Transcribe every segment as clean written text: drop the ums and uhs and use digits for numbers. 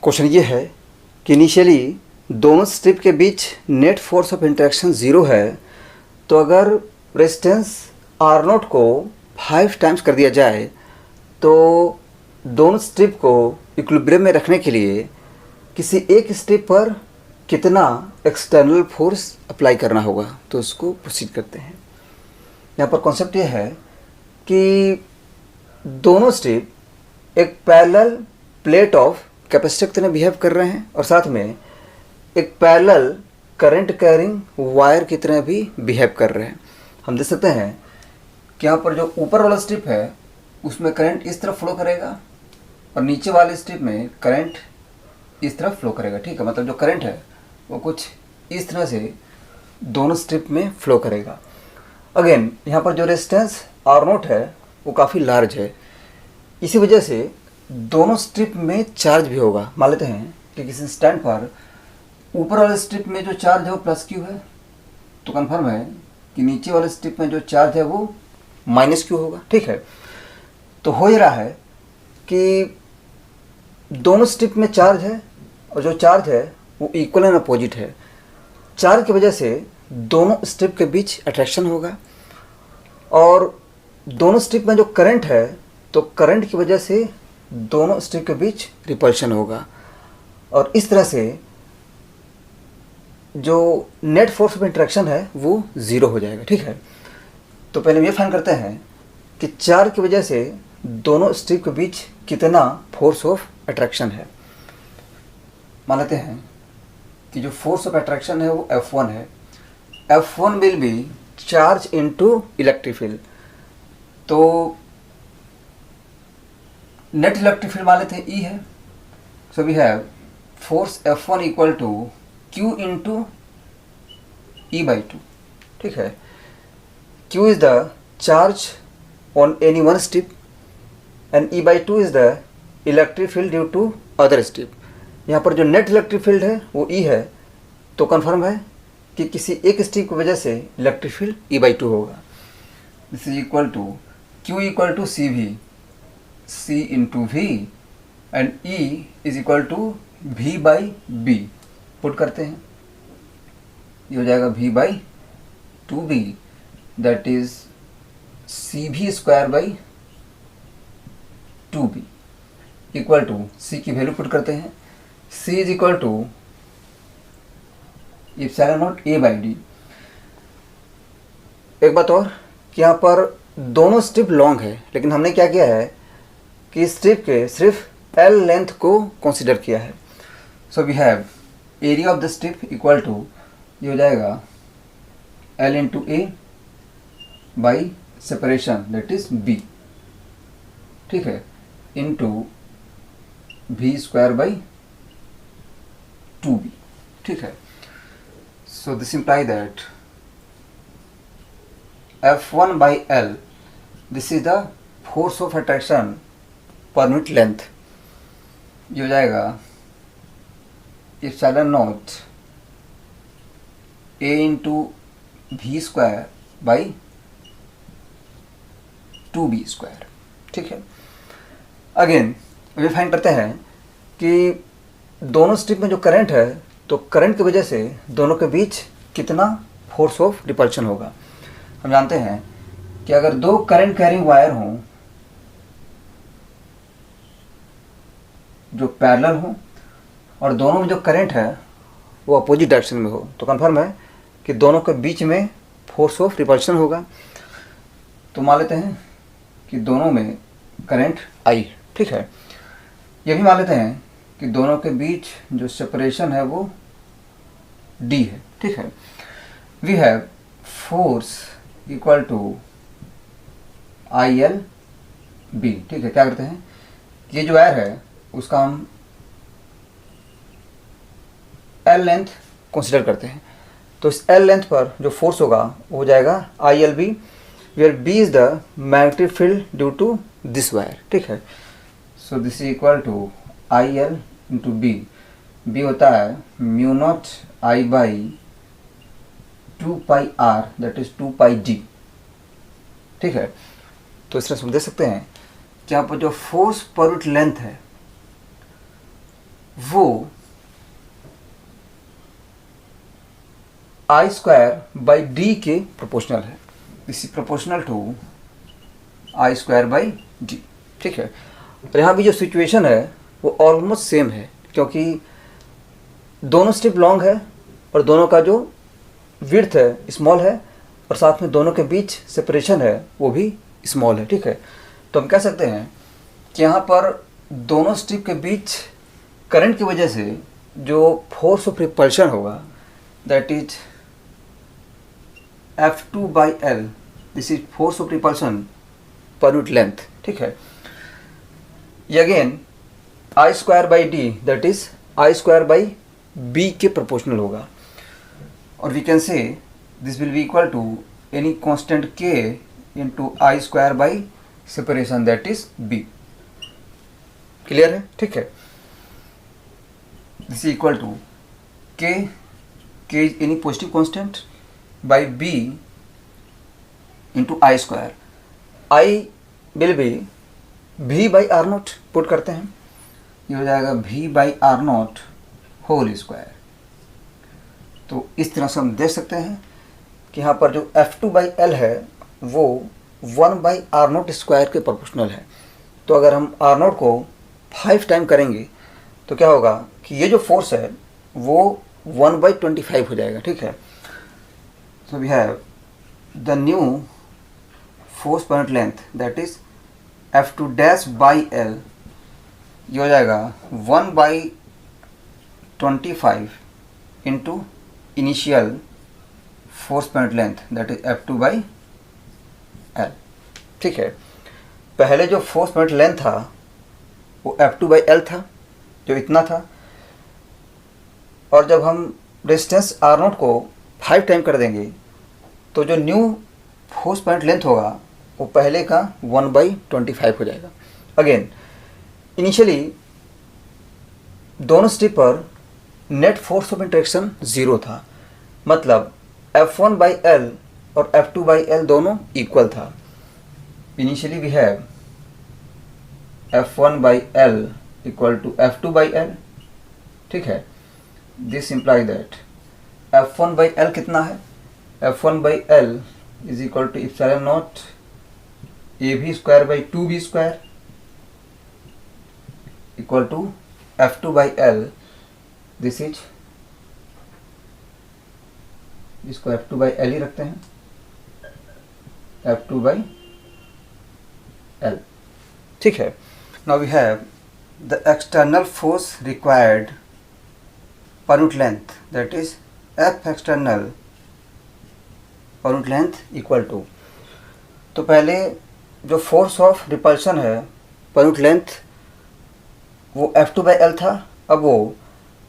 Question ये है कि इनिशियली दोनों स्ट्रिप के बीच नेट फोर्स ऑफ इंटरेक्शन 0 है, तो अगर रेजिस्टेंस R0 को 5 टाइम्स कर दिया जाए तो दोनों स्ट्रिप को इक्विलिब्रियम में रखने के लिए किसी एक स्ट्रिप पर कितना एक्सटर्नल फोर्स अप्लाई करना होगा। तो उसको प्रोसीड करते हैं। यहाँ पर कॉन्सेप्ट ये है कि दोनों स्ट्रिप एक पैरेलल प्लेट ऑफ कैपेसिटर की तरह बिहेव कर रहे हैं और साथ में एक पैरेलल करंट कैरिंग वायर की तरह भी बिहेव कर रहे हैं। हम देख सकते हैं कि यहाँ पर जो ऊपर वाला स्ट्रिप है उसमें करंट इस तरफ फ्लो करेगा और नीचे वाले स्ट्रिप में करंट इस तरफ फ्लो करेगा। ठीक है, मतलब जो करंट है वो कुछ इस तरह से दोनों स्ट्रिप में फ्लो करेगा। अगेन यहाँ पर जो रेजिस्टेंस R0 है वो काफ़ी लार्ज है, इसी वजह से दोनों स्ट्रिप में चार्ज भी होगा। मान लेते हैं कि किसी स्टैंड पर ऊपर वाले स्ट्रिप में जो चार्ज है वो प्लस क्यू है, तो कंफर्म है कि नीचे वाले स्ट्रिप में जो चार्ज है वो माइनस क्यू होगा। ठीक है, तो हो ही रहा है कि दोनों स्ट्रिप में चार्ज है और जो चार्ज है वो इक्वल एंड अपोजिट है। चार्ज की वजह से दोनों स्ट्रिप के बीच अट्रैक्शन होगा और दोनों स्ट्रिप में जो करंट है तो करंट की वजह से दोनों स्ट्रिप के बीच रिपल्शन होगा और इस तरह से जो नेट फोर्स ऑफ इंटरेक्शन है वो 0 हो जाएगा। ठीक है, तो पहले हम ये फाइंड करते हैं कि चार्ज की वजह से दोनों स्ट्रिप के बीच कितना फोर्स ऑफ अट्रैक्शन है। मान लेते हैं कि जो फोर्स ऑफ अट्रैक्शन है वो F1 है। F1 will be charge into electric field. तो नेट इलेक्ट्रिक फील्ड मान लेते हैं E है। So we have force F1 equal to Q into E/2। ठीक है, Q is the charge on any one strip and E/2 is the electric field due to other strip. यहाँ पर जो net electric field है वो E है, तो confirm है कि किसी एक स्ट्रिप की वजह से इलेक्ट्रिक फील्ड E/2 होगा। This is equal to Q equal to CV, C into V and E is equal to V/B। Put करते हैं, ये हो जाएगा V/2B, that is CV square by 2B equal to C की value put करते हैं। C is equal to epsilon naught A/D। एक बात और कि यहाँ पर दोनों स्ट्रिप लॉन्ग है, लेकिन हमने क्या किया है कि स्ट्रिप के सिर्फ L लेंथ को कंसीडर किया है। So we have area of the strip equal to, ये हो जाएगा L into A by separation that is B। ठीक है, into V square by 2B। ठीक है, so this imply that F1 by L, this is the force of attraction पर unit length. ये हो जाएगा epsilon not A into V square by 2B square. ठीक है, अगेन वे फाइंड करते हैं कि दोनों स्ट्रिप में जो करंट है तो करंट की वजह से दोनों के बीच कितना फोर्स ऑफ रिपल्शन होगा। हम जानते हैं कि अगर दो करंट कैरिंग वायर हों जो पैरेलल हो और दोनों में जो करंट है वो अपोजिट डायरेक्शन में हो, तो कंफर्म है कि दोनों के बीच में फोर्स ऑफ रिपल्शन होगा। तो मान लेते हैं कि दोनों में करंट I। ठीक है, ये भी मान लेते हैं कि दोनों के बीच जो सेपरेशन है वो D है। ठीक है, we have force equal to ILB। ठीक है, क्या करते हैं, ये जो वायर है उसका हम L लेंथ कंसिडर करते हैं, तो इस L लेंथ पर जो फोर्स होगा वो हो जाएगा ILB, where B is the magnetic field due to this wire. ठीक है, so this is equal to IL into B होता है mu naught I by 2πr that is 2πg। ठीक है, तो इस तरह से हम देख सकते हैं कि यहाँ पर जो फोर्स पर यूनिट लेंथ है वो आई स्क्वायर बाई डी के प्रोपोर्शनल है। This is proportional to I square by D. ठीक है, और यहाँ भी जो सिचुएशन है वो ऑलमोस्ट सेम है, क्योंकि दोनों स्ट्रिप लॉन्ग है और दोनों का जो विड्थ है स्मॉल है, और साथ में दोनों के बीच सेपरेशन है वो भी स्मॉल है। ठीक है, तो हम कह सकते हैं कि यहाँ पर दोनों स्ट्रिप के बीच करंट की वजह से जो फोर्स ऑफ रिपल्शन होगा that is F2/L। This is force of repulsion per unit length. ठीक है, ये again I square by D that is I square by B के प्रोपोर्शनल होगा, और we can say this will be equal to any constant k into I square by separation that is b। Clear है? ठीक है, this is equal to k is any positive constant by b into I square. I will be v by R naught, put करते हैं, ये हो जाएगा v by R naught whole square. तो इस तरह से हम देख सकते हैं कि यहाँ पर जो F2/L है वो 1/R0 स्क्वायर के प्रोपोर्शनल है। तो अगर हम R0 को 5 टाइम करेंगे तो क्या होगा कि ये जो फोर्स है वो 1/25 हो जाएगा। ठीक है, so we have the new force per unit length that is F2-L, ये हो जाएगा 1/25 into initial force per unit length that is F2/L। ठीक है, पहले जो फोर्स पर यूनिट लेंथ था वो F2/L था, जो इतना था, और जब हम रेजिस्टेंस R0 को 5 टाइम कर देंगे तो जो new force per unit length होगा वो पहले का 1/25 हो जाएगा। अगेन इनिशियली दोनों स्ट्रिप पर नेट फोर्स ऑफ इंटरेक्शन 0 था, मतलब F1/L और F2/L दोनों इक्वल था। Initially we have F1/L equal to F2/L। ठीक है, दिस इम्प्लाई दैट F1/L कितना है, F1/L is equal to epsilon naught AB square by 2B square equal to F2/L। This is, इसको F2/L ही रखते हैं, F2/L। ठीक है, now we have the external force required per unit length that is F external per unit length equal to, तो पहले जो force of repulsion है पर यूनिट लेंथ वो F2/L था, अब वो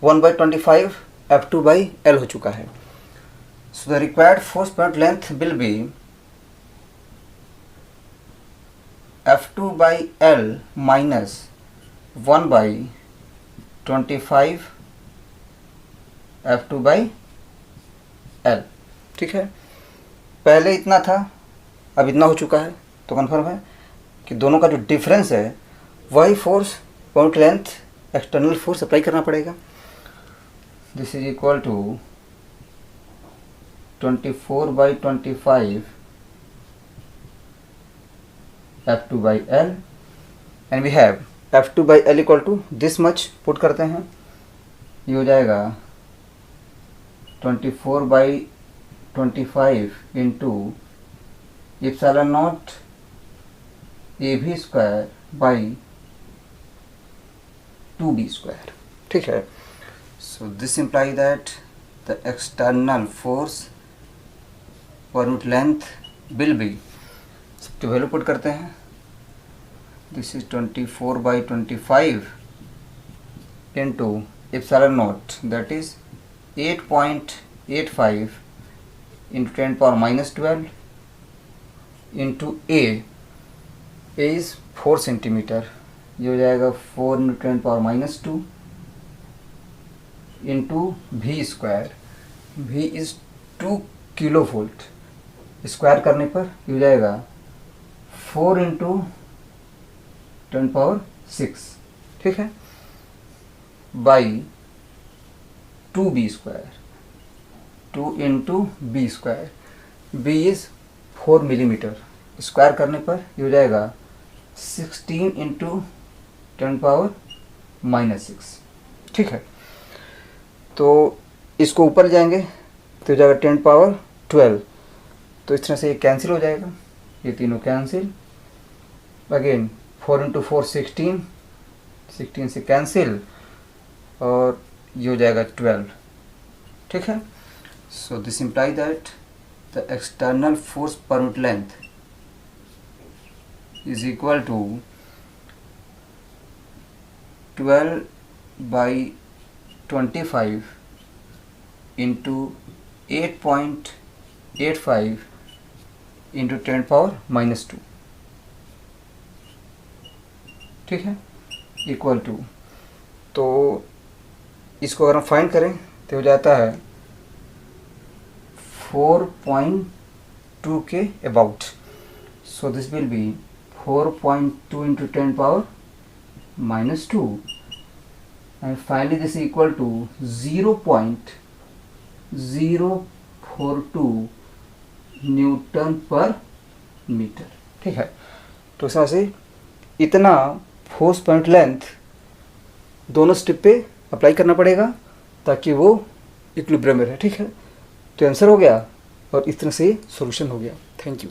1/25 F2/L हो चुका है। So the required force per unit length will be F2/L minus 1/25 F2/L। ठीक है, पहले इतना था अब इतना हो चुका है, तो कन्फर्म है कि दोनों का जो डिफरेंस है वही force per unit length external force apply करना पड़ेगा। This is equal to 24/25 F2/L and we have F2/L equal to this much, put करते हैं, ये हो जाएगा 24/25 into epsilon naught AB square by 2B square. ठीक है, so this imply that the external force per unit length will be, सबकी value put करते हैं, this is 24/25 into epsilon naught that is 8.85 into 10⁻12 into A is 4 centimetre, ये हो जाएगा 4 into 10⁻2 into V square, V is 2 kilo volt, square करने पर ये हो जाएगा 4 इंटू 10⁻6। ठीक है, by 2b², 2 into B square, B is 4 millimetre, square करने पर ये हो जाएगा 16 इंटू 10⁻⁻6। ठीक है, तो इसको ऊपर जाएंगे तो हो जाएगा 10⁻12। तो इस तरह से ये कैंसिल हो जाएगा, ये तीनों कैंसिल। अगेन 4 इंटू 4 16, 16 से कैंसिल, और ये हो जाएगा 12। ठीक है, so this imply that the external force per unit length is equal to 12/25 into 8.85 into 10⁻⁻2। ठीक है, इक्वल टू, तो इसको अगर हम फाइंड करें तो हो जाता है 4.2 के about. So this will B 4.2 into 10⁻⁻2 and finally this is equal to 0.042 Newton पर मीटर। ठीक है, तो इस तरह से इतना फोर्स पॉइंट लेंथ दोनों स्ट्रिप पे अप्लाई करना पड़ेगा ताकि वो इक्विलिब्रियम में रहे। ठीक है, तो आंसर हो गया और इस तरह से सॉल्यूशन हो गया। Thank you.